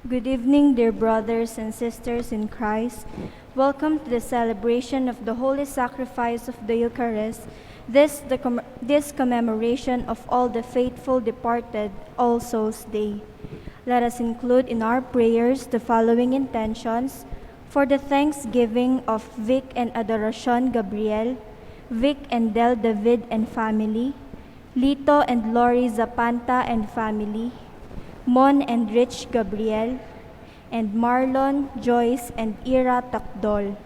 Good evening, dear brothers and sisters in Christ. Welcome to the celebration of the Holy Sacrifice of the Eucharist, this commemoration of all the faithful departed, All Souls' Day. Let us include in our prayers the following intentions for the thanksgiving of Vic and Adoracion Gabriel, Vic and Del David and family, Lito and Lori Zapanta and family, Mon and Rich Gabriel, and Marlon, Joyce, and Ira Takdol.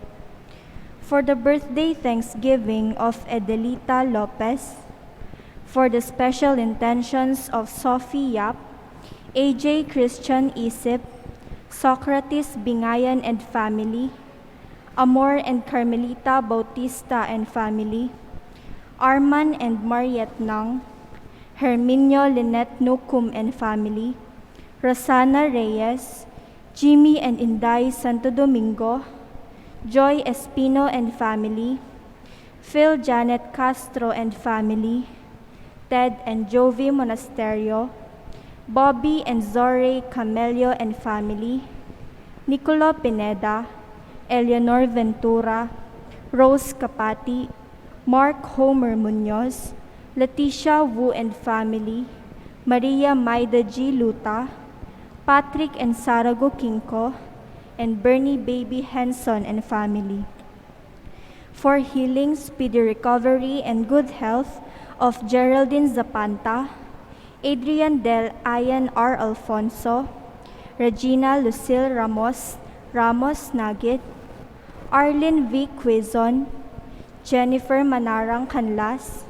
For the birthday thanksgiving of Edelita Lopez, for the special intentions of Sophie Yap, AJ Christian Isip, Socrates Bingayan and family, Amor and Carmelita Bautista and family, Arman and Mariette Nang, Herminio Lynette Nukum and family, Rosana Reyes, Jimmy and Inday Santo Domingo, Joy Espino and family, Phil Janet Castro and family, Ted and Jovi Monasterio, Bobby and Zore Camelio and family, Nicolo Pineda, Eleanor Ventura, Rose Capati, Mark Homer Munoz, Leticia Wu and family, Maria Maida G. Luta, Patrick and Sarago Kinko, and Bernie Baby Henson and family. For healing, speedy recovery, and good health of Geraldine Zapanta, Adrian Del Ayan R. Alfonso, Regina Lucille Ramos Nagit, Arlene V. Quizon, Jennifer Manarang Canlas,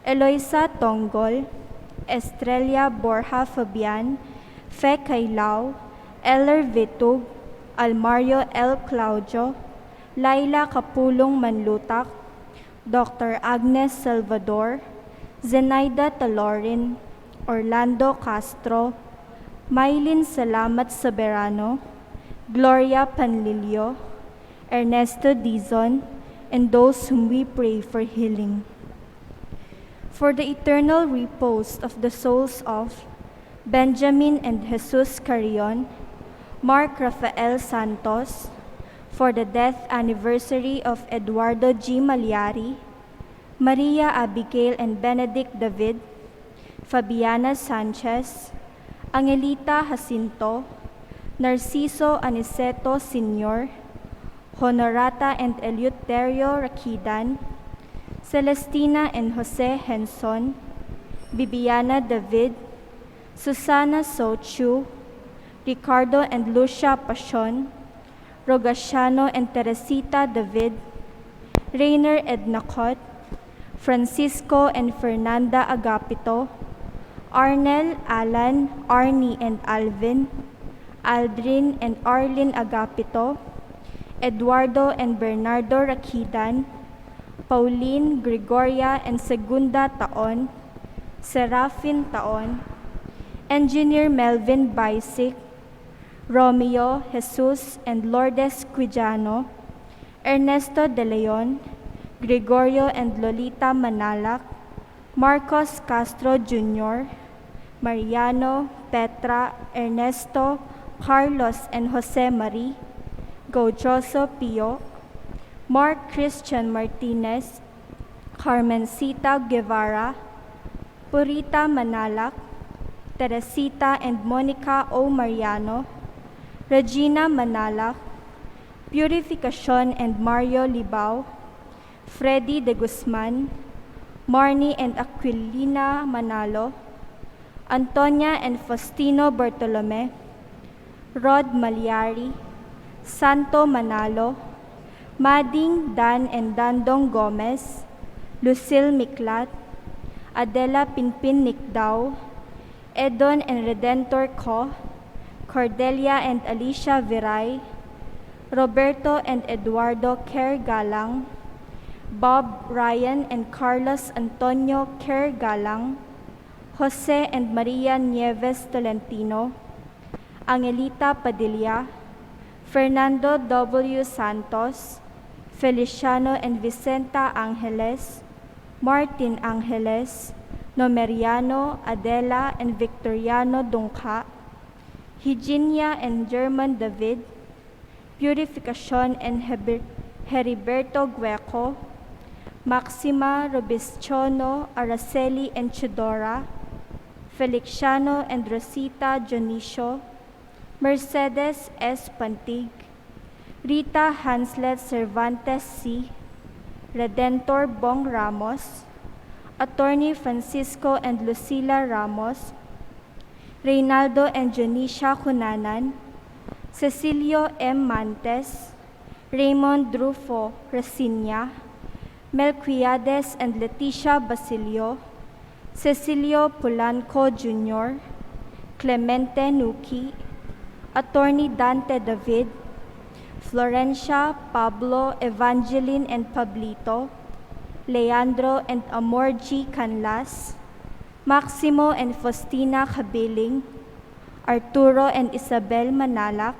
Eloisa Tonggol, Estrella Borja Fabian, Fe Kailao, Eller Vitug, Almario L. Claudio, Laila Kapulong Manlutak, Dr. Agnes Salvador, Zenaida Talorin, Orlando Castro, Maylin Salamat Soberano, Gloria Panlilio, Ernesto Dizon, and those whom we pray for healing. For the eternal repose of the souls of Benjamin and Jesus Carrion, Mark Rafael Santos, for the death anniversary of Eduardo G. Malyari, Maria Abigail and Benedict David, Fabiana Sanchez, Angelita Jacinto, Narciso Aniceto Sr., Honorata and Eleuterio Rakidan, Celestina and Jose Henson, Bibiana David, Susana Sochu, Ricardo and Lucia Pasion, Rogasiano and Teresita David, Rainer Ednacot, Francisco and Fernanda Agapito, Arnel, Alan, Arnie and Alvin, Aldrin and Arlene Agapito, Eduardo and Bernardo Rakidan, Pauline, Gregoria and Segunda Taon, Serafin Taon, Engineer Melvin Baisic, Romeo, Jesus, and Lourdes Quijano, Ernesto De Leon, Gregorio and Lolita Manalac, Marcos Castro Jr., Mariano, Petra, Ernesto, Carlos, and Jose Marie, Gojoso Pio, Mark Christian Martinez, Carmencita Guevara, Purita Manalac, Teresita and Monica O. Mariano, Regina Manalac, Purificacion and Mario Libao, Freddy de Guzman, Marnie and Aquilina Manalo, Antonia and Faustino Bartolome, Rod Malyari, Santo Manalo, Mading Dan and Dandong Gomez, Lucille Miklat, Adela Pinpin Nikdao, Edon and Redentor Co, Cordelia and Alicia Viray, Roberto and Eduardo Kerr Galang, Bob, Ryan and Carlos Antonio Kerr Galang, Jose and Maria Nieves Tolentino, Angelita Padilla, Fernando W. Santos, Feliciano and Vicenta Angeles, Martin Angeles, Nomeriano, Adela and Victoriano Dungka, Hygenia and German David, Purificación and Heriberto Gueco, Maxima Robestiono, Araceli and Chidora, Feliciano and Rosita Dionisio, Mercedes S. Pantig, Rita Hanslet Cervantes C., Redentor Bong Ramos, Attorney Francisco and Lucila Ramos, Reynaldo and Janisha Cunanan, Cecilio M. Mantes, Raymond Drufo Resinya, Melquiades and Leticia Basilio, Cecilio Polanco Jr., Clemente Nuki, Attorney Dante David, Florencia, Pablo, Evangeline and Pablito, Leandro and Amor G. Canlas, Maximo and Faustina Cabiling, Arturo and Isabel Manalac,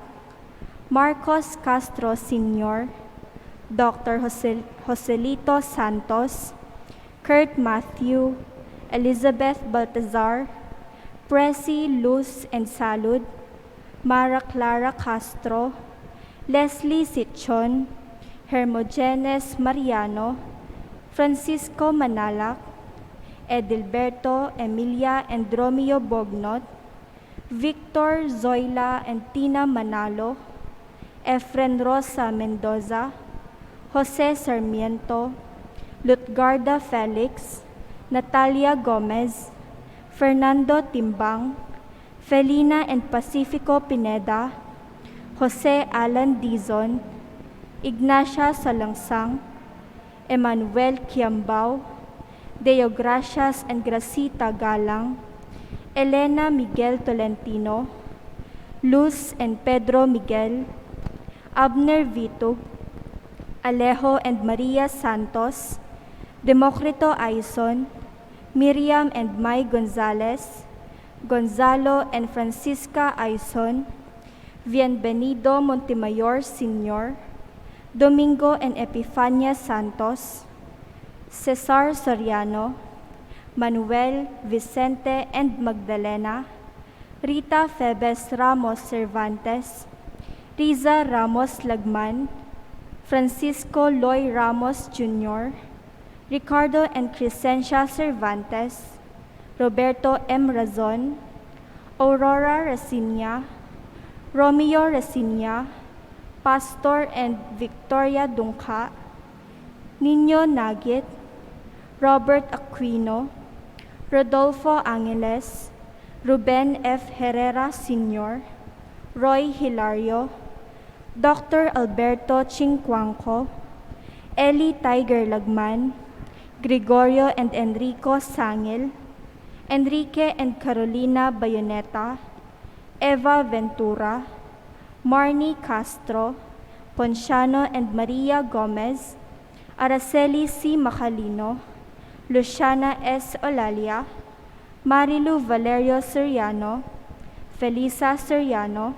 Marcos Castro Sr., Dr. Joselito Santos, Kurt Matthew, Elizabeth Baltazar, Presi Luz and Salud, Mara Clara Castro, Leslie Sichon, Hermogenes Mariano, Francisco Manalac, Edilberto, Emilia and Romeo Bognot, Victor, Zoila and Tina Manalo, Efren Rosa Mendoza, Jose Sarmiento, Lutgarda Felix, Natalia Gomez, Fernando Timbang, Felina and Pacifico Pineda, Jose Alan Dizon, Ignacia Salangsang, Emmanuel Kiambao, Deo Gracias and Gracita Galang, Elena Miguel Tolentino, Luz and Pedro Miguel, Abner Vitug, Alejo and Maria Santos, Democrito Aison, Miriam and Mai Gonzalez, Gonzalo and Francisca Aison, Bienvenido Montemayor Sr., Domingo and Epifania Santos, Cesar Soriano, Manuel, Vicente and Magdalena, Rita Febes Ramos Cervantes, Riza Ramos Lagman, Francisco Loy Ramos Jr., Ricardo and Crescencia Cervantes, Roberto M. Razon, Aurora Resinya, Romeo Resinya, Pastor and Victoria Dungka, Nino Nagit, Robert Aquino, Rodolfo Angeles, Ruben F. Herrera Sr., Roy Hilario, Dr. Alberto Chinquanco, Eli Tiger Lagman, Gregorio and Enrico Sangil, Enrique and Carolina Bayoneta, Eva Ventura, Marnie Castro, Ponciano and Maria Gomez, Araceli C. Macalino, Luciana S. Olalia, Marilu Valerio Soriano, Felisa Soriano,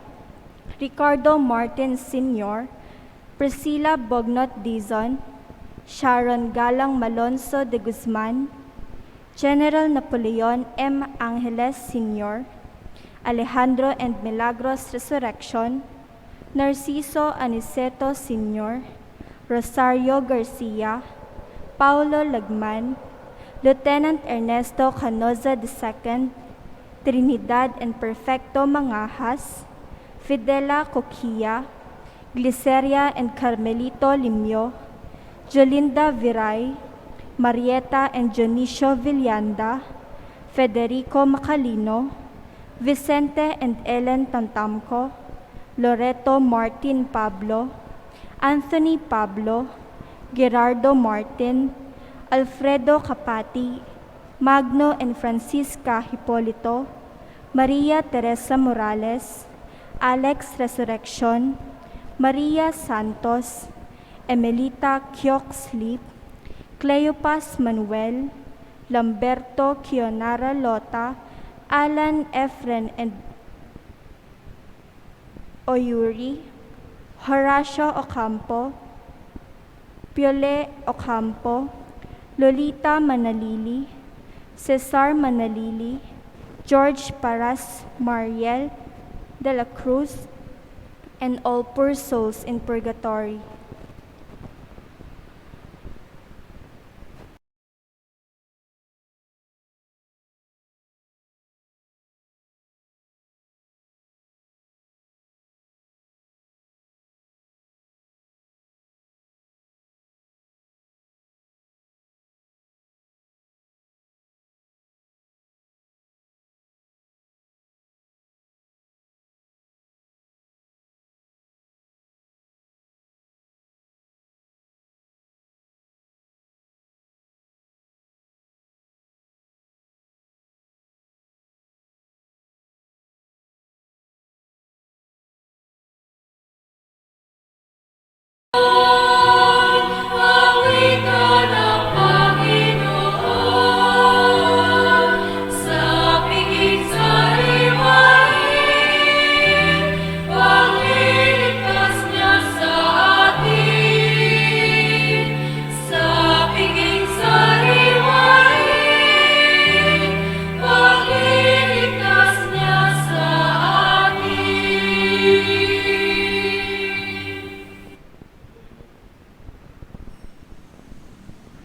Ricardo Martin Sr., Priscilla Bognot Dizon, Sharon Galang Malonzo de Guzman, General Napoleon M. Angeles Sr., Alejandro and Milagros Resurrection, Narciso Aniceto Sr., Rosario Garcia, Paulo Lagman, Lieutenant Ernesto Canoza II, Trinidad and Perfecto Mangahas, Fidela Coquilla, Gliceria and Carmelito Limio, Jolinda Viray, Marieta and Dionisio Villanda, Federico Macalino, Vicente and Ellen Tantamco, Loreto Martin Pablo, Anthony Pablo, Gerardo Martin, Alfredo Capati, Magno and Francisca Hipolito, Maria Teresa Morales, Alex Resurrection, Maria Santos, Emelita Kyok Sleep, Cleopas Manuel, Lamberto Kionara Lota, Alan Efren and Oyuri, Horacio Ocampo, Piole Ocampo, Lolita Manalili, Cesar Manalili, George Paras Mariel, de la Cruz, and all poor souls in purgatory.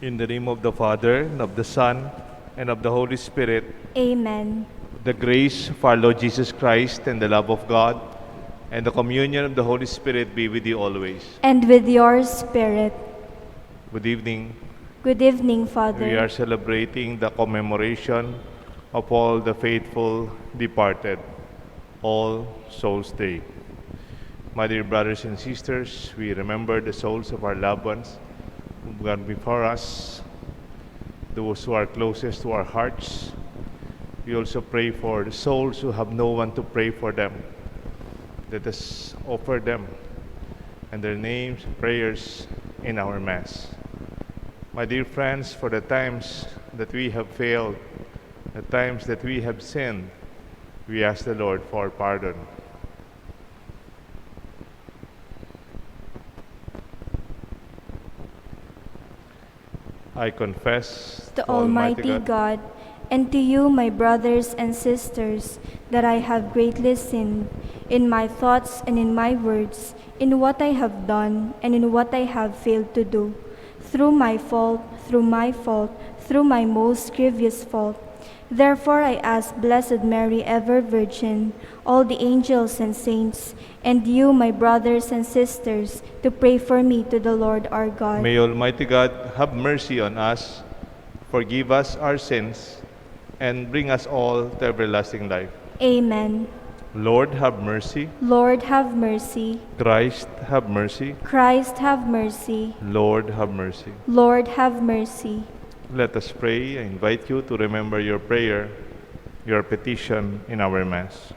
In the name of the Father, and of the Son, and of the Holy Spirit, Amen. the grace of our Lord Jesus Christ, and the love of God, and the communion of the Holy Spirit be with you always. And with your spirit. Good evening. Good evening, Father. We are celebrating the commemoration of all the faithful departed, All Souls Day. My dear brothers and sisters, we remember the souls of our loved ones who've gone before us, those who are closest to our hearts. We also pray for the souls who have no one to pray for them. Let us offer them and their names, prayers in our Mass. My dear friends, for the times that we have failed, the times that we have sinned, we ask the Lord for pardon. I confess To Almighty God, and to you, my brothers and sisters, that I have greatly sinned in my thoughts and in my words, in what I have done and in what I have failed to do, through my fault, through my most grievous fault. Therefore I ask Blessed Mary, ever Virgin, all the angels and saints, and you, my brothers and sisters, to pray for me to the Lord our God. May Almighty God have mercy on us, forgive us our sins, and bring us all to everlasting life. Amen. Lord, have mercy. Lord, have mercy. Christ, have mercy. Christ, have mercy. Lord, have mercy. Lord, have mercy. Let us pray. I invite you to remember your prayer, your petition in our Mass.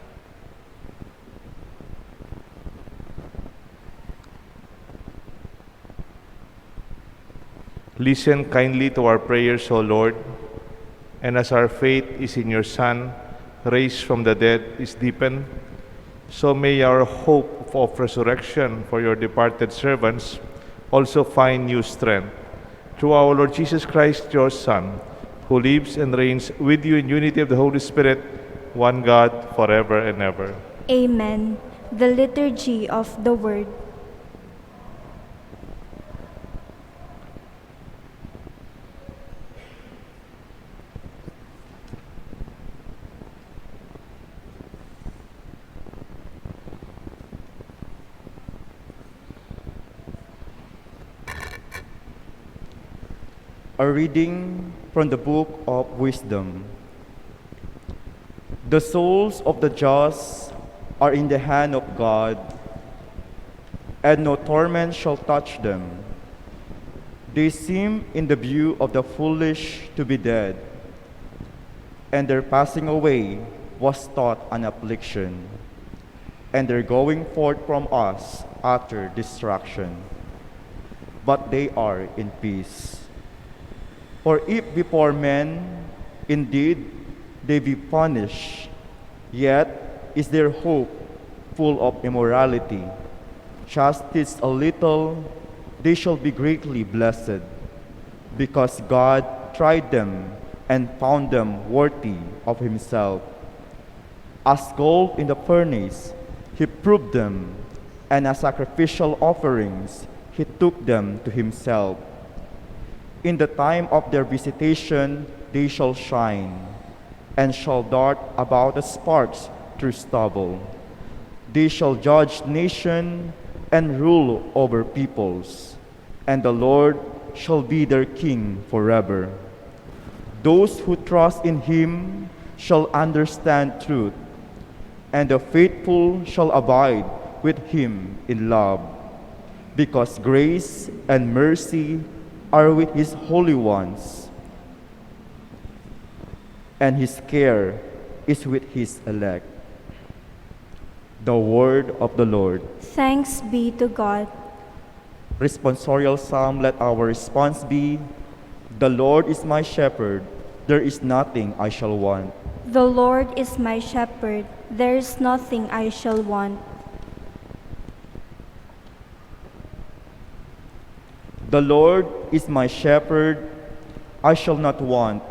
Listen kindly to our prayers, O Lord, and as our faith is in your Son, raised from the dead, is deepened, so may our hope of resurrection for your departed servants also find new strength. Through our Lord Jesus Christ, your Son, who lives and reigns with you in unity of the Holy Spirit, one God, forever and ever. Amen. The Liturgy of the Word. A reading from the Book of Wisdom. The souls of the just are in the hand of God, and no torment shall touch them. They seem in the view of the foolish to be dead, and their passing away was thought an affliction, and their going forth from us utter destruction. But they are in peace. For if before men indeed they be punished, yet is their hope full of immorality. Chastised a little, they shall be greatly blessed, because God tried them and found them worthy of himself. As gold in the furnace, He proved them, and as sacrificial offerings, he took them to himself. In the time of their visitation, they shall shine, and shall dart about as sparks through stubble. They shall judge nation and rule over peoples, and the Lord shall be their king forever. Those who trust in him shall understand truth, and the faithful shall abide with him in love, because grace and mercy are with his holy ones, and his care is with his elect. The word of the Lord. Thanks be to God. Responsorial Psalm, let our response be, the Lord is my shepherd, there is nothing I shall want. The Lord is my shepherd, there is nothing I shall want. The Lord is my shepherd, I shall not want.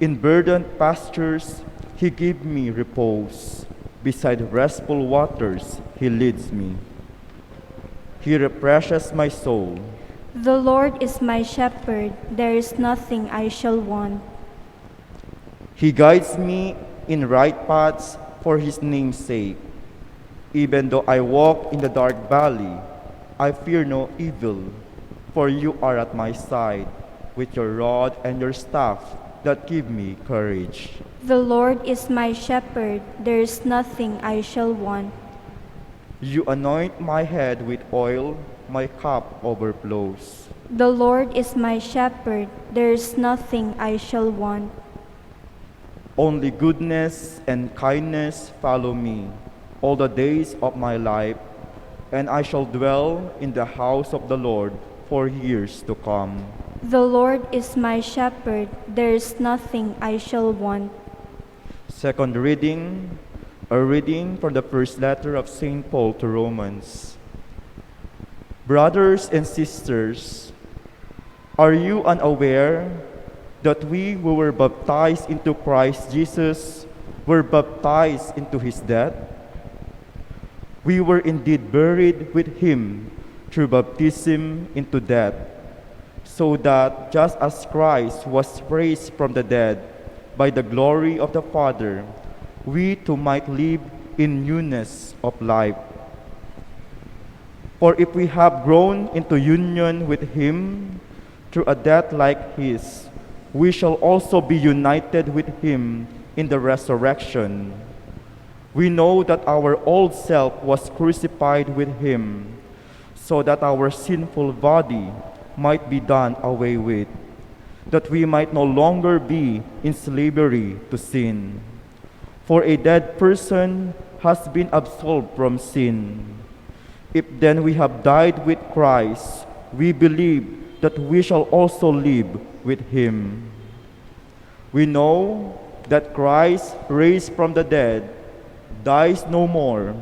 In verdant pastures he gives me repose. Beside restful waters he leads me. He refreshes my soul. The Lord is my shepherd, there is nothing I shall want. He guides me in right paths for his name's sake. Even though I walk in the dark valley, I fear no evil, for you are at my side, with your rod and your staff that give me courage. The Lord is my shepherd, there is nothing I shall want. You anoint my head with oil, my cup overflows. The Lord is my shepherd, there is nothing I shall want. Only goodness and kindness follow me all the days of my life, and I shall dwell in the house of the Lord for years to come. The Lord is my shepherd, there is nothing I shall want. Second reading, a reading from the first letter of St. Paul to Romans. Brothers and sisters, are you unaware that we who were baptized into Christ Jesus were baptized into his death? We were indeed buried with him through baptism into death, so that just as Christ was raised from the dead by the glory of the Father, we too might live in newness of life. For if we have grown into union with him through a death like his, we shall also be united with him in the resurrection. We know that our old self was crucified with him, so that our sinful body might be done away with, that we might no longer be in slavery to sin. For a dead person has been absolved from sin. If then we have died with Christ, we believe that we shall also live with him. We know that Christ, raised from the dead, dies no more.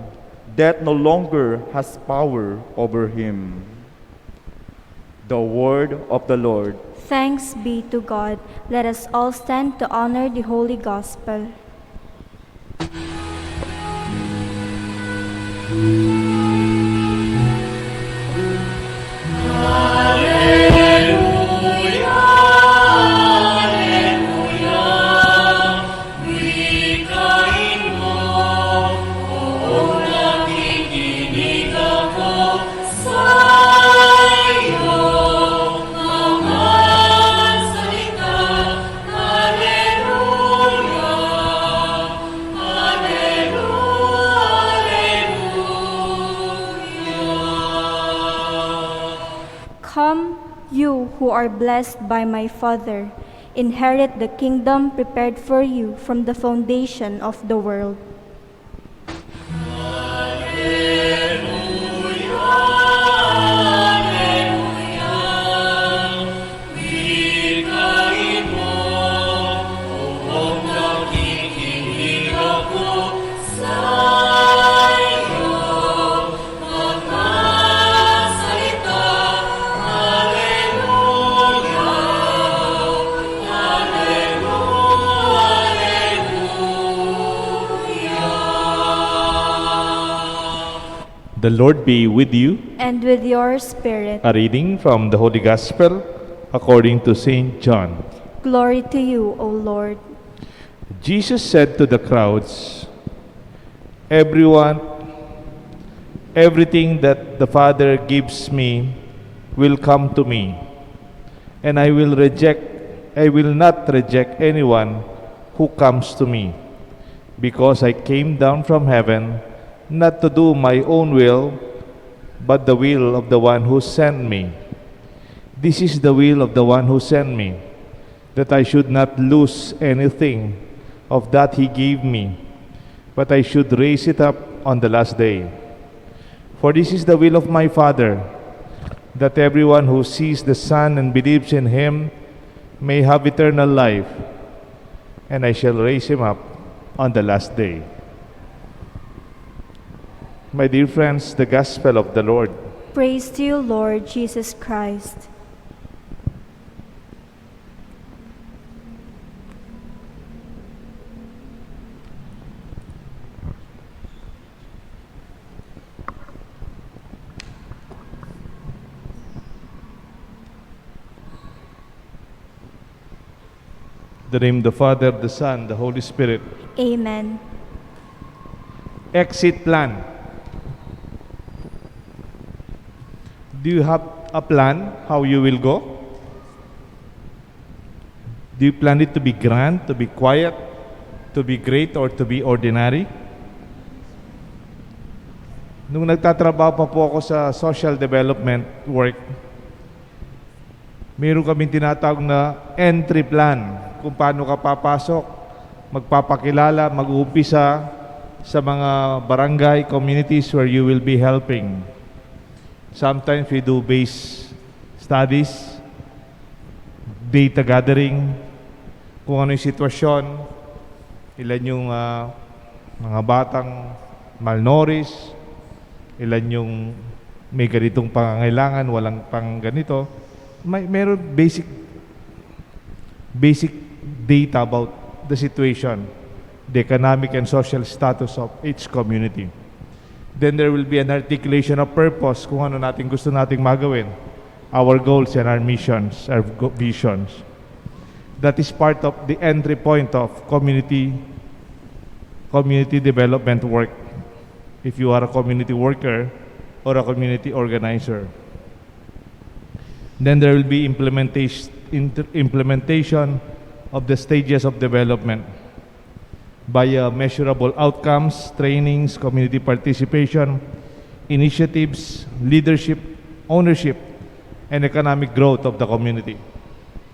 Death no longer has power over him. The word of the Lord. Thanks be to God. Let us all stand to honor the Holy Gospel. Come, you who are blessed by my Father, inherit the kingdom prepared for you from the foundation of the world. The Lord be with you. and with your spirit. A reading from the Holy Gospel according to St. John. Glory to you, O Lord. Jesus said to the crowds, everything that the Father gives me will come to me, and I will not reject anyone who comes to me, because I came down from heaven not to do my own will, but the will of the one who sent me. This is the will of the one who sent me, that I should not lose anything of that he gave me, but I should raise it up on the last day. For this is the will of my Father, that everyone who sees the Son and believes in him may have eternal life, and I shall raise him up on the last day. My dear friends, the Gospel of the Lord. Praise to you, Lord Jesus Christ. In the name of the Father, the Son, the Holy Spirit. Amen. Exit plan. Do you have a plan how you will go? Do you plan it to be grand, to be quiet, to be great, or to be ordinary? Nung nagtatrabaho pa po ako sa social development work, meron kaming tinatawag na entry plan, kung paano ka papasok, magpapakilala, mag-uumpisa sa mga barangay, communities where you will be helping. Sometimes we do base studies, data gathering, kung ano yung sitwasyon, ilan yung mga batang malnourished, ilan yung may ganitong pangangailangan, walang pang ganito. Meron basic data about the situation, the economic and social status of each community. Then there will be an articulation of purpose kung ano gusto nating magawin, our goals and our missions, our visions. That is part of the entry point of community development work, if you are a community worker or a community organizer. Then there will be implementation of the stages of development via measurable outcomes, trainings, community participation, initiatives, leadership, ownership, and economic growth of the community.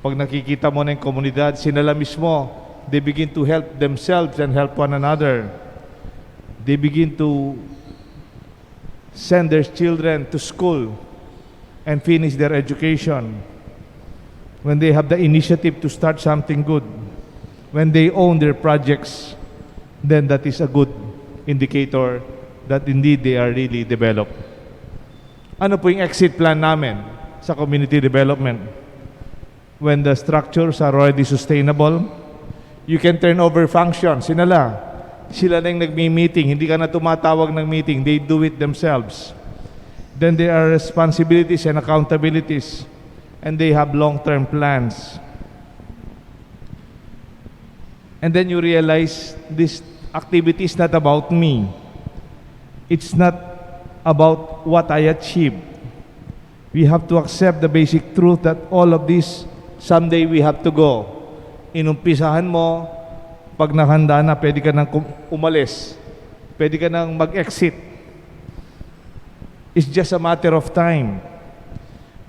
Pag nakikita mo na yung komunidad, sinala mismo, they begin to help themselves and help one another. They begin to send their children to school and finish their education. When they have the initiative to start something good, when they own their projects, then that is a good indicator that indeed they are really developed. Ano po yung exit plan namin sa community development? When the structures are already sustainable, you can turn over functions. Sila na yung nagmi-meeting, hindi ka na tumatawag ng meeting, they do it themselves. Then there are responsibilities and accountabilities, and they have long-term plans. And then you realize this activity is not about me. It's not about what I achieve. We have to accept the basic truth that all of this, someday we have to go. Inumpisahan mo, pag nakahanda na, pwede ka nang umalis. Pwede ka nang mag-exit. It's just a matter of time.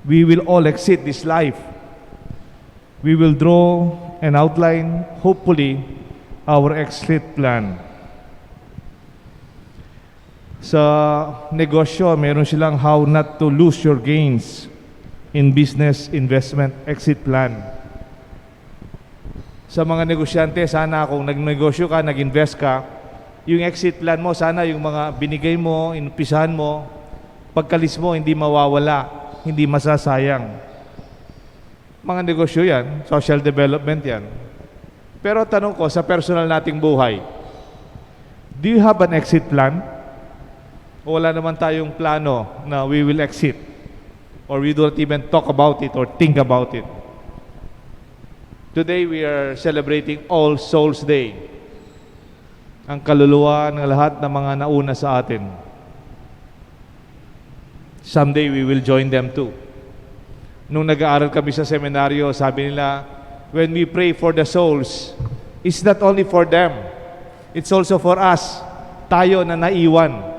We will all exit this life. We will draw and outline, hopefully, our exit plan. Sa negosyo, meron silang how not to lose your gains in business investment exit plan. Sa mga negosyante, sana kung nagnegosyo ka, nag-invest ka, yung exit plan mo, sana yung mga binigay mo, inumpisahan mo, pagkalis mo, hindi mawawala, hindi masasayang. Mga negosyo yan, social development yan. Pero tanong ko, sa personal nating buhay, do you have an exit plan? o wala naman tayong plano na we will exit, or we don't even talk about it or think about it. Today we are celebrating All Souls Day, ang kaluluwa ng lahat ng mga nauna sa atin. Someday we will join them too. Nung nag-aaral kami sa seminaryo, sabi nila, when we pray for the souls, it's not only for them, it's also for us, tayo na naiwan,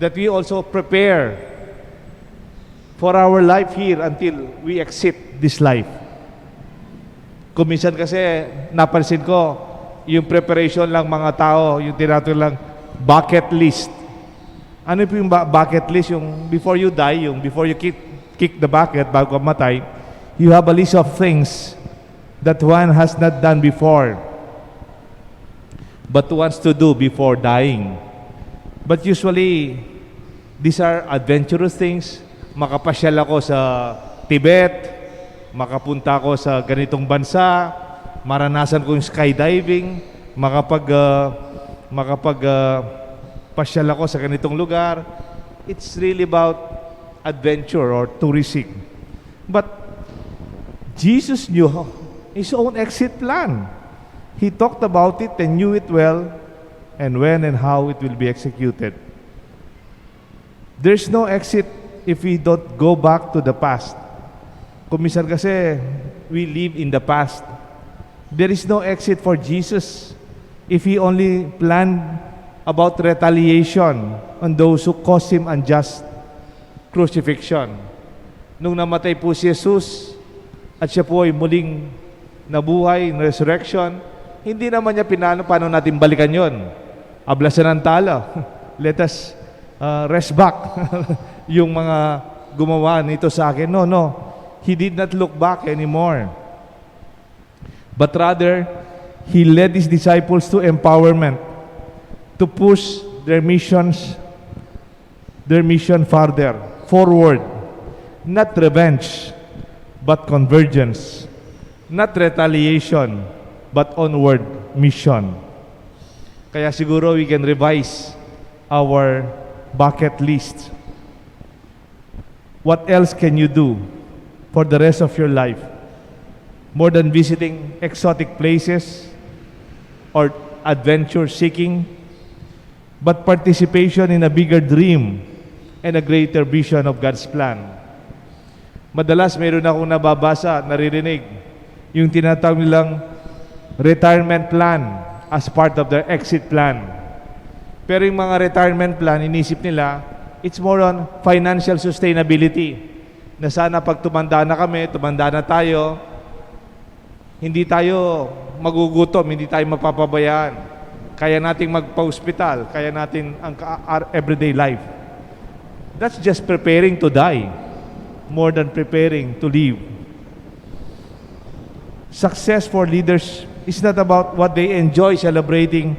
that we also prepare for our life here until we exit this life. Kuminsan kasi napansin ko, yung preparation lang mga tao, yung tinatawag lang bucket list. Ano po yung bucket list? Yung before you die, yung before you kick the bucket bago matay, you have a list of things that one has not done before but wants to do before dying. But usually, these are adventurous things. Makapasyal ako sa Tibet, makapunta ako sa ganitong bansa, maranasan ko yung skydiving, pasyal ako sa ganitong lugar. It's really about adventure or tourism. But Jesus knew his own exit plan. He talked about it and knew it well, and when and how it will be executed. There's no exit if we don't go back to the past. Kumisan kasi, we live in the past. There is no exit for Jesus if He only planned about retaliation on those who caused Him unjust crucifixion. Nung namatay po si Jesus at siya po ay muling nabuhay, resurrection, hindi naman niya paano natin balikan yon. Ablasan ng talo. Let us rest back. Yung mga gumawa nito sa akin. No. He did not look back anymore. But rather, He led His disciples to empowerment, to push their mission farther, forward. Not revenge, but convergence. Not retaliation, but onward mission. Kaya siguro we can revise our bucket list. What else can you do for the rest of your life? More than visiting exotic places or adventure seeking, but participation in a bigger dream and a greater vision of God's plan. Madalas mayroon akong nababasa, naririnig, yung tinatawag nilang retirement plan as part of their exit plan. Pero yung mga retirement plan, inisip nila, it's more on financial sustainability. Na sana pag tumanda na kami, tumanda na tayo, hindi tayo magugutom, hindi tayo mapapabayaan. Kaya nating magpa-hospital, kaya natin ang everyday life. That's just preparing to die more than preparing to live. Success for leaders is not about what they enjoy celebrating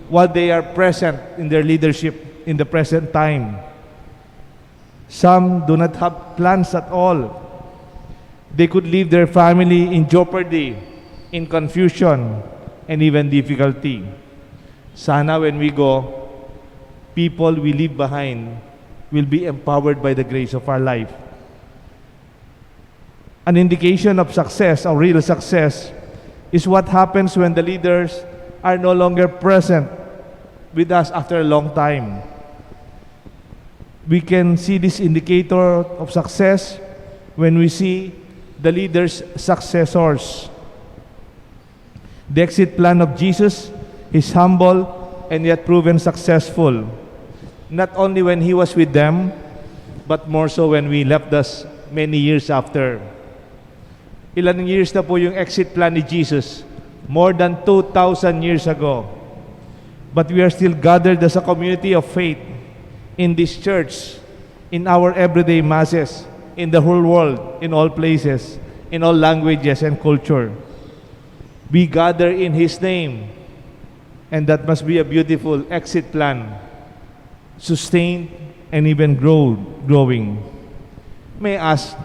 while they are present in their leadership in the present time. Some do not have plans at all. They could leave their family in jeopardy, in confusion, and even difficulty. Sana when we go, people we leave behind will be empowered by the grace of our life. An indication of success, or real success, is what happens when the leaders are no longer present with us after a long time. We can see this indicator of success when we see the leaders' successors. The exit plan of Jesus is humble and yet proven successful, not only when He was with them, but more so when we left us many years after. Ilan years na po yung exit plan ni Jesus? More than 2,000 years ago. But we are still gathered as a community of faith in this church, in our everyday masses, in the whole world, in all places, in all languages and culture. We gather in His name, and that must be a beautiful exit plan, sustained and even growing. May I ask,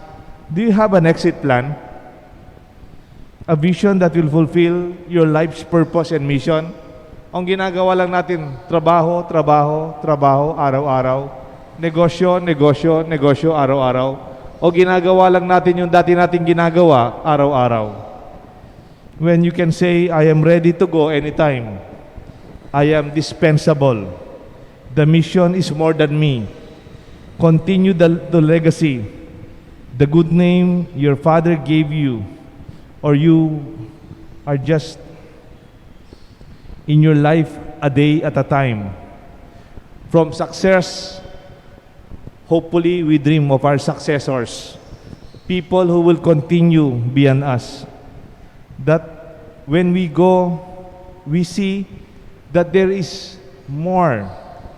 do you have an exit plan? A vision that will fulfill your life's purpose and mission? Ang ginagawa lang natin, trabaho, trabaho, trabaho, araw-araw. Negosyo, negosyo, negosyo, araw-araw. O ginagawa lang natin yung dati nating ginagawa, araw-araw. When you can say, I am ready to go anytime. I am dispensable. The mission is more than me. Continue the legacy. The good name your father gave you, or you are just in your life a day at a time. From success, hopefully we dream of our successors, people who will continue beyond us. That when we go, we see that there is more,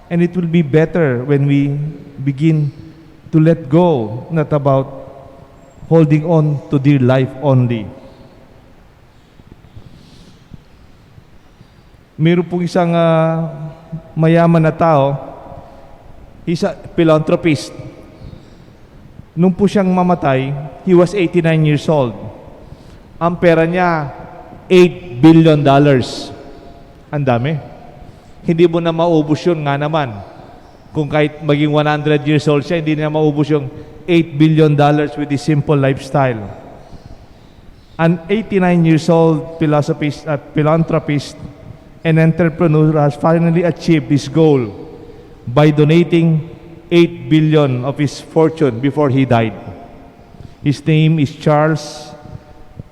and it will be better when we begin to let go, not about holding on to dear life only. Meron pong isang mayaman na tao, he's a philanthropist. Nung po siyang mamatay, he was 89 years old. Ang pera niya, $8 billion. Ang dami. Hindi mo na maubos yun nga naman. Kung kahit maging 100 years old siya, hindi na maubos yung $8 billion with this simple lifestyle. An 89 years old philanthropist and entrepreneur has finally achieved his goal by donating 8 billion of his fortune before he died. His name is Charles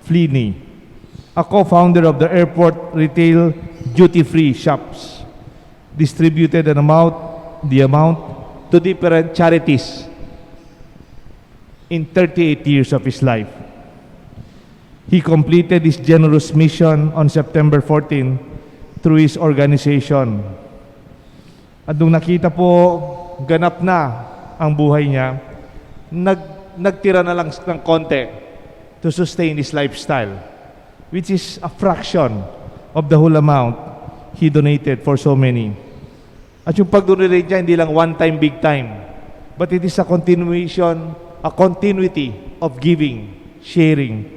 Fleeny, a co-founder of the airport retail duty-free shops, distributed the amount to different charities in 38 years of his life. He completed his generous mission on September 14 through his organization. At nung nakita po, ganap na ang buhay niya, nagtira na lang ng konti to sustain his lifestyle, which is a fraction of the whole amount he donated for so many. At yung pag-donate niya, hindi lang one time, big time, but it is a continuity of giving, sharing,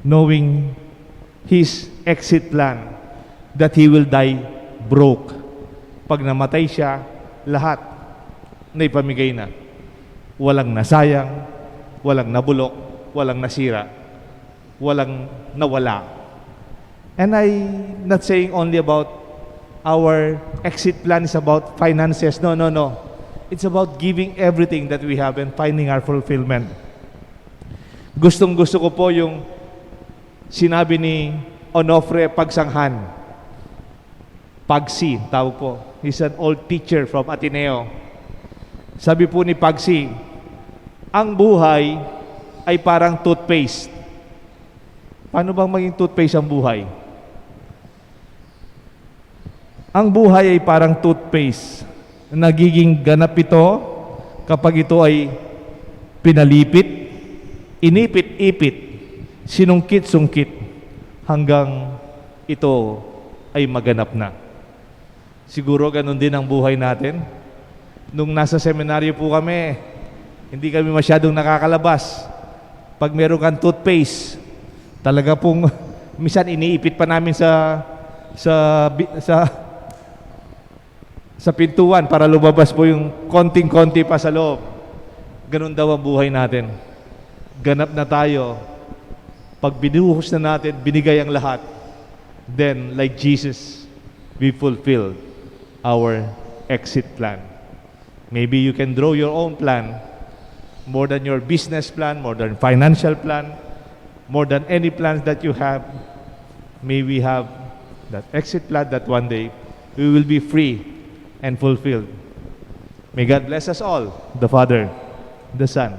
knowing his exit plan, that he will die broke. Pag namatay siya, lahat na ipamigay na. Walang nasayang, walang nabulok, walang nasira, walang nawala. And I'm not saying only about our exit plan is about finances. No. It's about giving everything that we have and finding our fulfillment. Gustong-gusto ko po yung sinabi ni Onofre Pagsanghan. Pagsi, tawag po. He's an old teacher from Ateneo. Sabi po ni Pagsi, ang buhay ay parang toothpaste. Paano bang maging toothpaste ang buhay? Ang buhay ay parang toothpaste. Nagiging ganap ito kapag ito ay pinalipit, inipit-ipit, sinungkit-sungkit, hanggang ito ay maganap na. Siguro ganun din ang buhay natin. Nung nasa seminaryo po kami, hindi kami masyadong nakakalabas. Pag meron kang toothpaste, talaga pong minsan iniipit pa namin sa pintuan para lumabas po yung konting-konti pa sa loob. Ganun daw ang buhay natin. Ganap na tayo. Pag binuhos na natin, binigay ang lahat, then like Jesus, we fulfill our exit plan. Maybe you can draw your own plan, more than your business plan, more than financial plan, more than any plans that you have. May we have that exit plan that one day we will be free and fulfilled. May God bless us all, the Father, the Son,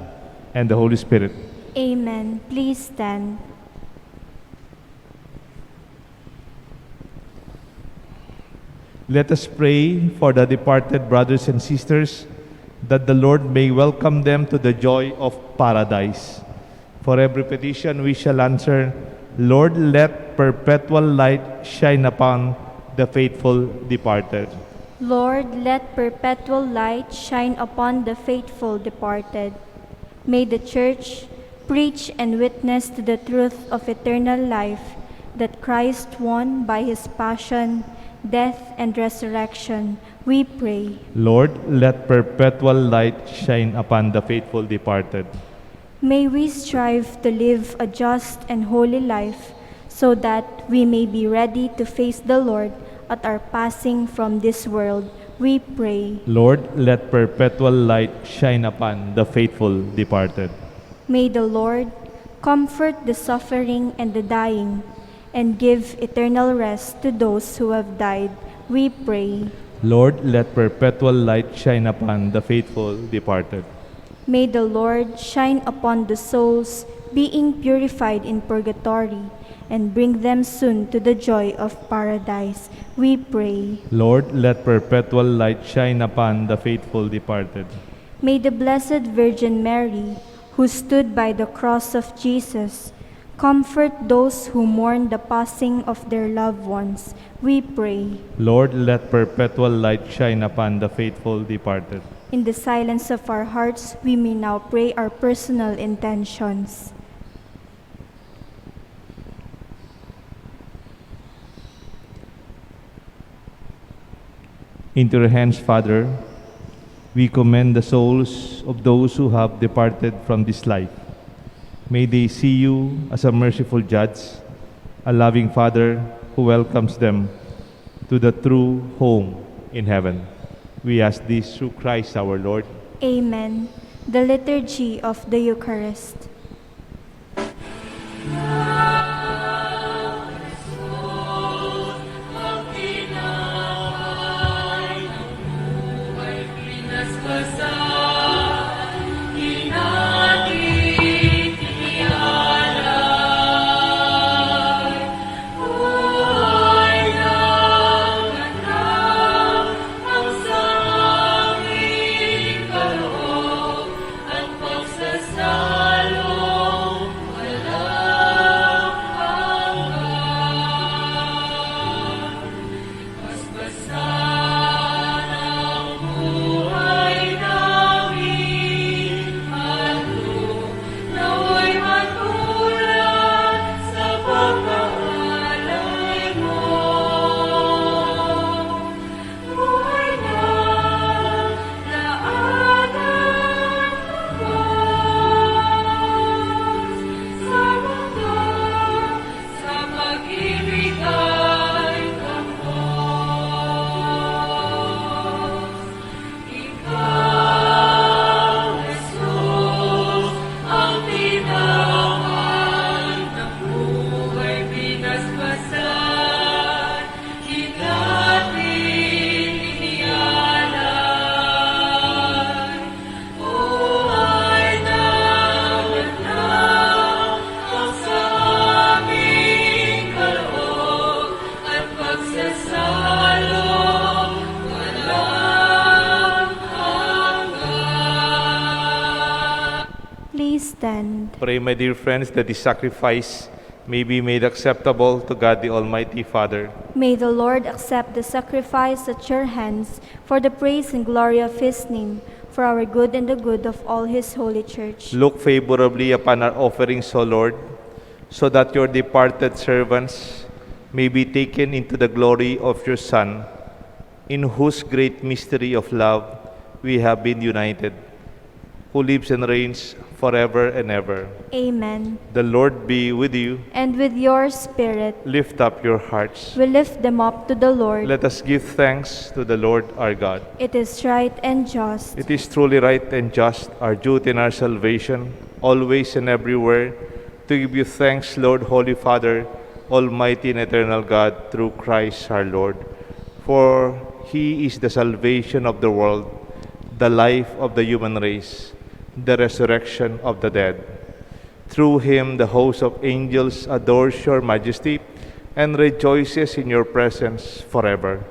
and the Holy Spirit. Amen. Please stand. Let us pray for the departed brothers and sisters, that the Lord may welcome them to the joy of paradise. For every petition we shall answer, Lord, let perpetual light shine upon the faithful departed. Lord, let perpetual light shine upon the faithful departed. May the Church preach and witness to the truth of eternal life that Christ won by His passion, death, and resurrection, we pray. Lord, let perpetual light shine upon the faithful departed. May we strive to live a just and holy life so that we may be ready to face the Lord at our passing from this world, we pray. Lord, let perpetual light shine upon the faithful departed. May the Lord comfort the suffering and the dying and give eternal rest to those who have died, we pray. Lord, let perpetual light shine upon the faithful departed. May the Lord shine upon the souls being purified in purgatory and bring them soon to the joy of paradise, we pray. Lord, let perpetual light shine upon the faithful departed. May the Blessed Virgin Mary, who stood by the cross of Jesus, comfort those who mourn the passing of their loved ones, we pray. Lord, let perpetual light shine upon the faithful departed. In the silence of our hearts, we may now pray our personal intentions. Into your hands, Father, we commend the souls of those who have departed from this life. May they see you as a merciful judge, a loving Father who welcomes them to the true home in heaven. We ask this through Christ our Lord. Amen. The Liturgy of the Eucharist. Please stand. Pray, my dear friends, that this sacrifice may be made acceptable to God the Almighty Father. May the Lord accept the sacrifice at your hands for the praise and glory of his name, for our good and the good of all his holy church. Look favorably upon our offerings, O Lord, so that your departed servants may be taken into the glory of your Son, in whose great mystery of love we have been united, who lives and reigns forever and ever. Amen. The Lord be with you. And with your spirit, Lift up your hearts. we lift them up to the Lord. Let us give thanks to the Lord our God. It is right and just. It is truly right and just, our duty and our salvation, always and everywhere, to give you thanks, Lord, Holy Father, Almighty and eternal God, through Christ our Lord. For He is the salvation of the world, the life of the human race, the resurrection of the dead. Through Him, the host of angels adores your majesty and rejoices in your presence forever.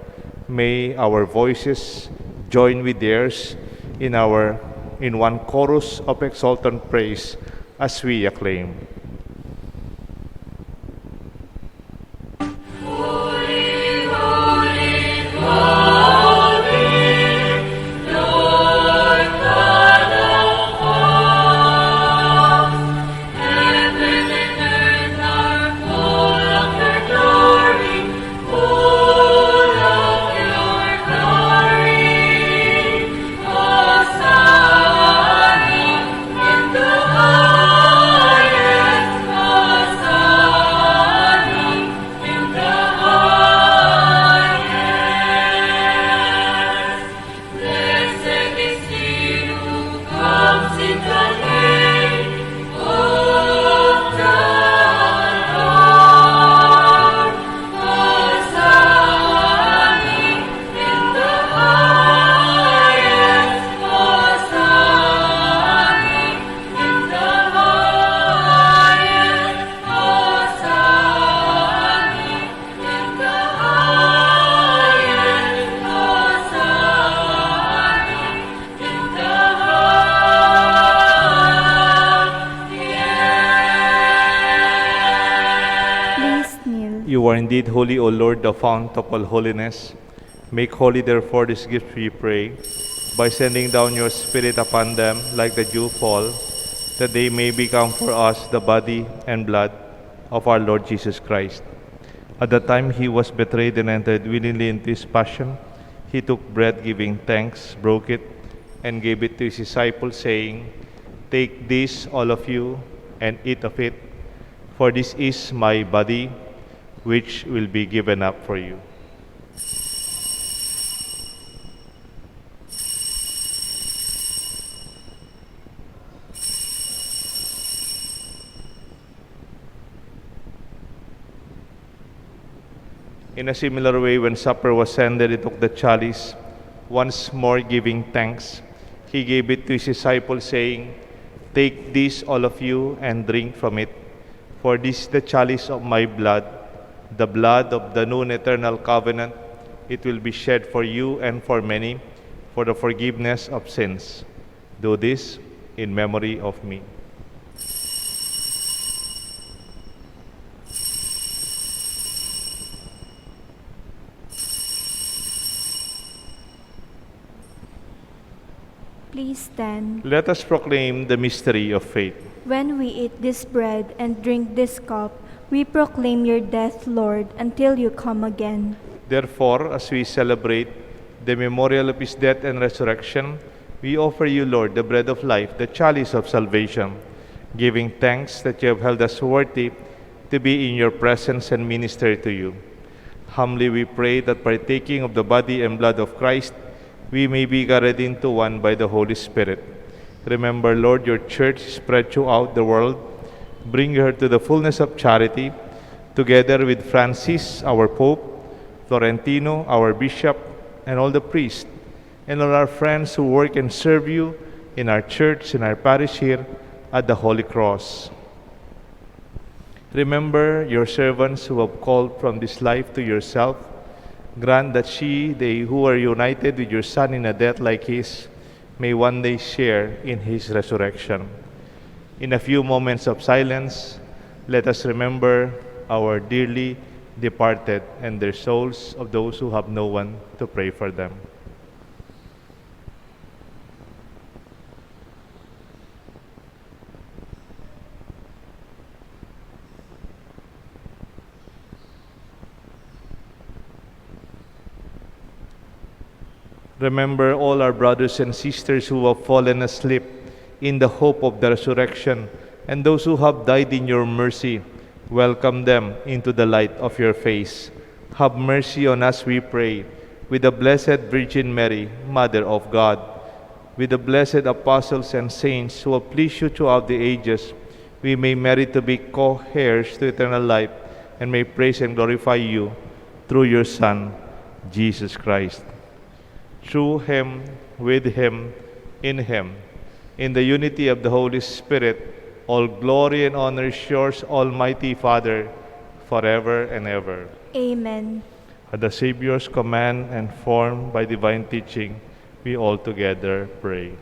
May our voices join with theirs in one chorus of exultant praise as we acclaim. Glory, full are indeed holy, O Lord, the fount of all holiness. Make holy, therefore, these gifts, we pray, by sending down your Spirit upon them like the dew fall, that they may become for us the body and blood of our Lord Jesus Christ. At the time he was betrayed and entered willingly into his passion, he took bread, giving thanks, broke it, and gave it to his disciples, saying, "Take this, all of you, and eat of it, for this is my body, which will be given up for you." In a similar way, when supper was ended, he took the chalice, once more giving thanks. He gave it to his disciples, saying, "Take this, all of you, and drink from it, for this is the chalice of my blood, the blood of the new and eternal covenant. It will be shed for you and for many, for the forgiveness of sins. Do this in memory of me." Please stand. Let us proclaim the mystery of faith. When we eat this bread and drink this cup, we proclaim your death, Lord, until you come again. Therefore, as we celebrate the memorial of his death and resurrection, we offer you, Lord, the bread of life, the chalice of salvation, giving thanks that you have held us worthy to be in your presence and minister to you. Humbly we pray that partaking of the body and blood of Christ, we may be gathered into one by the Holy Spirit. Remember, Lord, your church spread throughout the world. Bring her to the fullness of charity, together with Francis, our Pope, Florentino, our Bishop, and all the priests, and all our friends who work and serve you in our church, in our parish here at the Holy Cross. Remember your servants who have called from this life to yourself. Grant that they who are united with your Son in a death like his, may one day share in his resurrection. In a few moments of silence, let us remember our dearly departed and their souls of those who have no one to pray for them. Remember all our brothers and sisters who have fallen asleep in the hope of the resurrection, and those who have died in your mercy. Welcome them into the light of your face. Have mercy on us, we pray, with the Blessed Virgin Mary, Mother of God, with the blessed apostles and saints who have pleased you throughout the ages. We may merit to be co-heirs to eternal life, and may praise and glorify you through your Son, Jesus Christ. Through him, with him, in the unity of the Holy Spirit, all glory and honor is yours, Almighty Father, forever and ever. Amen. At the Savior's command and formed by divine teaching, we all together pray.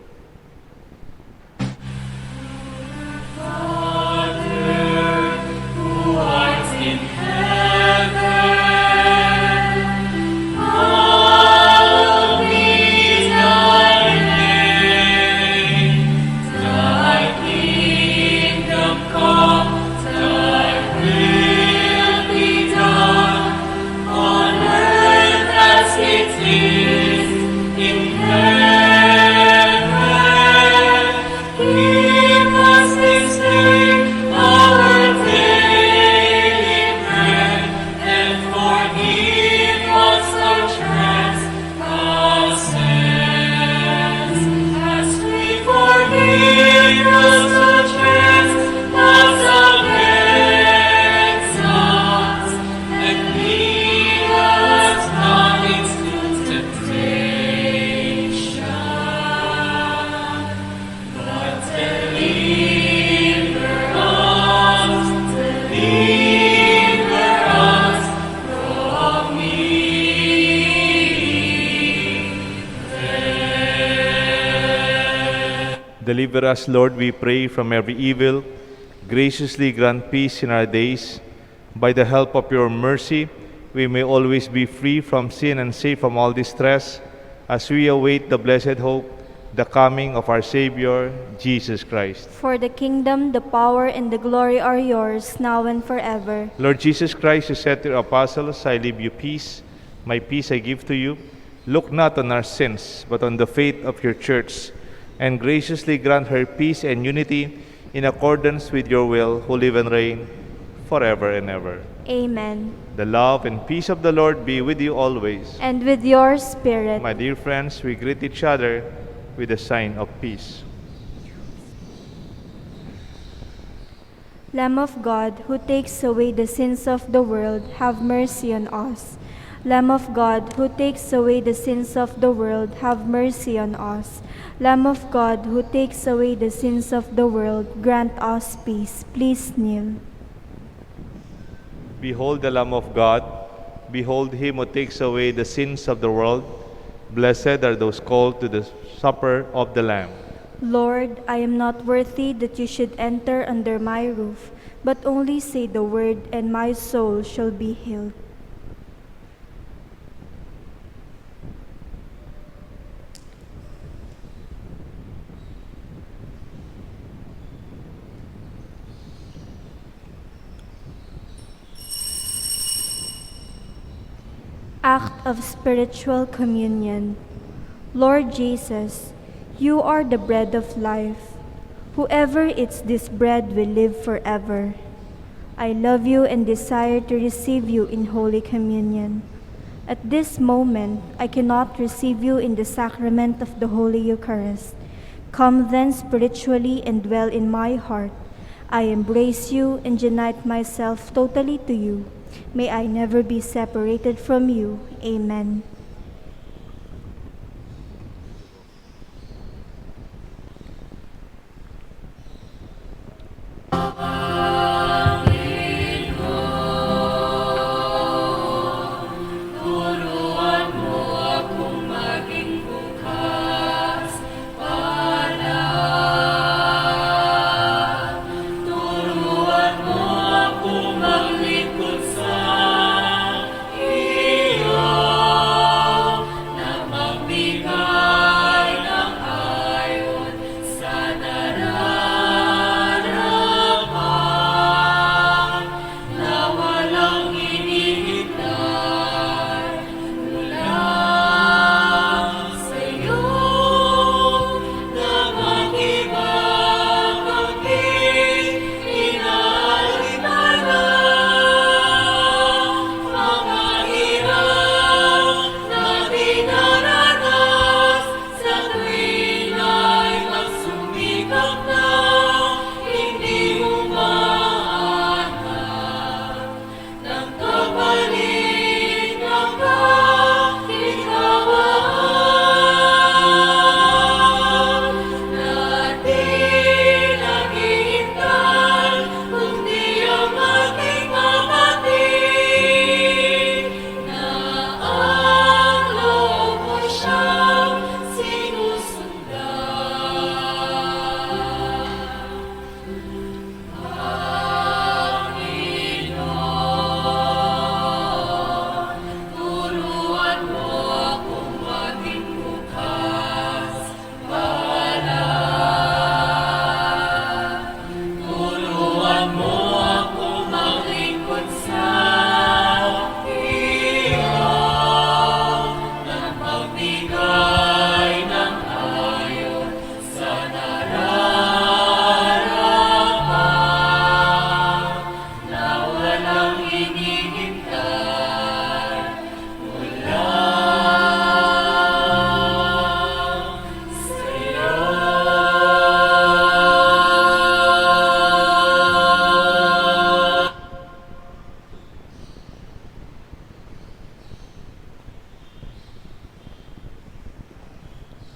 Deliver us, Lord, we pray, from every evil. Graciously grant peace in our days, By the help of your mercy, we may always be free from sin and safe from all distress, as we await the blessed hope, the coming of our Savior, Jesus Christ. For the kingdom, the power, and the glory are yours, now and forever. Lord Jesus Christ, you said to your apostles, I leave you peace, my peace I give to you. Look not on our sins, but on the faith of your church, and graciously grant her peace and unity in accordance with your will, who live and reign forever and ever. Amen. The love and peace of the Lord be with you always. And with your spirit. My dear friends, we greet each other with a sign of peace. Lamb of God, who takes away the sins of the world, have mercy on us. Lamb of God, who takes away the sins of the world, have mercy on us. Lamb of God, who takes away the sins of the world, grant us peace. Please kneel. Behold the Lamb of God. Behold him who takes away the sins of the world. Blessed are those called to the supper of the Lamb. Lord, I am not worthy that you should enter under my roof, but only say the word, and my soul shall be healed. Act of Spiritual Communion. Lord Jesus, you are the bread of life. Whoever eats this bread will live forever. I love you and desire to receive you in Holy Communion. At this moment, I cannot receive you in the sacrament of the Holy Eucharist. Come then spiritually and dwell in my heart. I embrace you and unite myself totally to you. May I never be separated from you. Amen.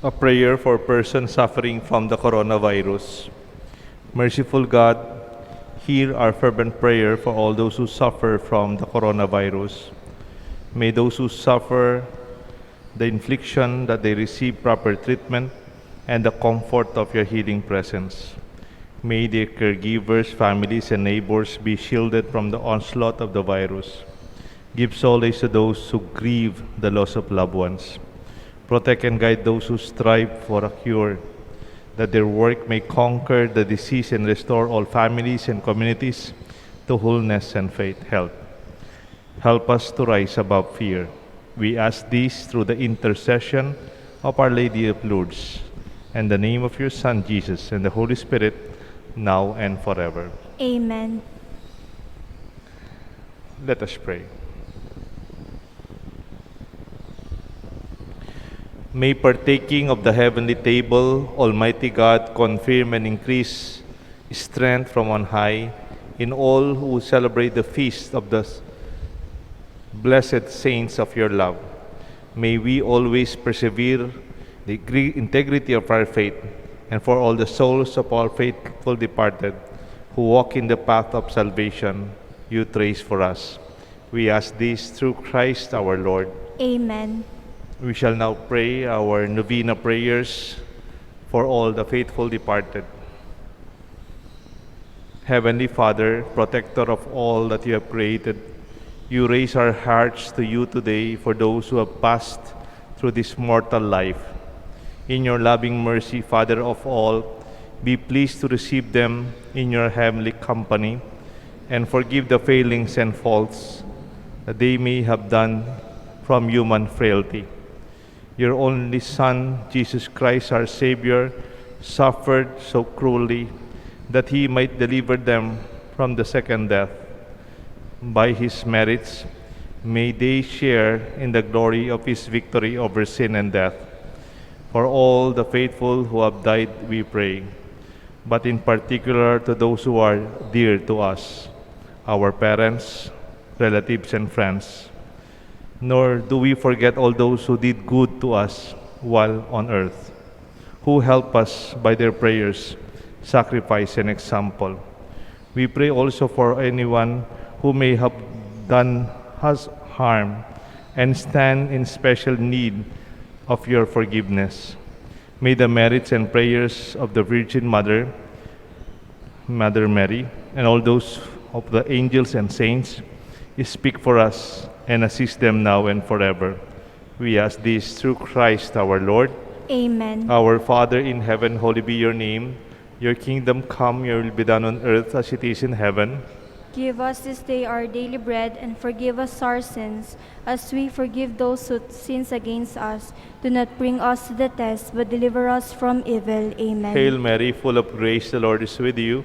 A prayer for persons suffering from the coronavirus. Merciful God, hear our fervent prayer for all those who suffer from the coronavirus. May those who suffer the infliction that they receive proper treatment and the comfort of your healing presence. May their caregivers, families, and neighbors be shielded from the onslaught of the virus. Give solace to those who grieve the loss of loved ones. Protect and guide those who strive for a cure, that their work may conquer the disease and restore all families and communities to wholeness and health. Help us to rise above fear. We ask this through the intercession of Our Lady of Lourdes, and the name of your Son, Jesus, and the Holy Spirit, now and forever. Amen. Let us pray. May partaking of the heavenly table, Almighty God confirm and increase strength from on high in all who celebrate the feast of the blessed saints of your love. May we always persevere the integrity of our faith, and for all the souls of all faithful departed who walk in the path of salvation you trace for us. We ask this through Christ our Lord. Amen. We shall now pray our novena prayers for all the faithful departed. Heavenly Father, protector of all that you have created, you raise our hearts to you today for those who have passed through this mortal life. In your loving mercy, Father of all, be pleased to receive them in your heavenly company and forgive the failings and faults that they may have done from human frailty. Your only Son, Jesus Christ, our Savior, suffered so cruelly that he might deliver them from the second death. By his merits, may they share in the glory of his victory over sin and death. For all the faithful who have died, we pray, but in particular to those who are dear to us, our parents, relatives, and friends. Nor do we forget all those who did good to us while on earth, who help us by their prayers, sacrifice, and example. We pray also for anyone who may have done us harm and stand in special need of your forgiveness. May the merits and prayers of the Virgin Mother, Mother Mary, and all those of the angels and saints speak for us and assist them now and forever. We ask this through Christ our Lord. Amen. Our Father in heaven, holy be your name. Your kingdom come, your will be done on earth as it is in heaven. Give us this day our daily bread, and forgive us our sins, as we forgive those who sin against us. Do not bring us to the test, but deliver us from evil. Amen. Hail Mary, full of grace, the Lord is with you.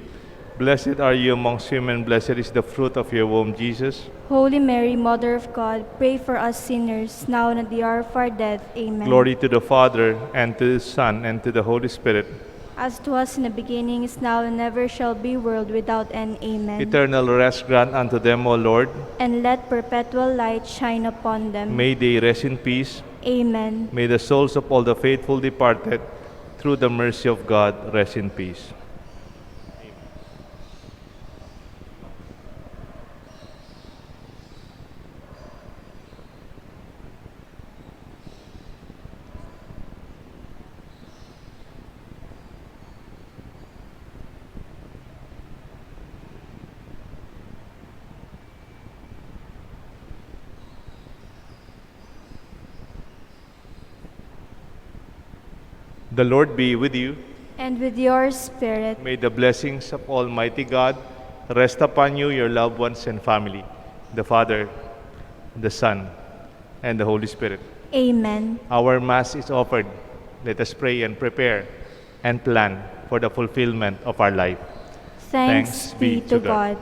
Blessed are you amongst women, blessed is the fruit of your womb, Jesus. Holy Mary, Mother of God, pray for us sinners, now and at the hour of our death. Amen. Glory to the Father, and to the Son, and to the Holy Spirit. As to us in the beginning, is now, and never shall be, world without end. Amen. Eternal rest grant unto them, O Lord. And let perpetual light shine upon them. May they rest in peace. Amen. May the souls of all the faithful departed, through the mercy of God, rest in peace. The Lord be with you. And with your spirit. May the blessings of Almighty God rest upon you, your loved ones, and family, the Father, the Son, and the Holy Spirit. Amen. Our Mass is offered. Let us pray and prepare and plan for the fulfillment of our life. Thanks be to God.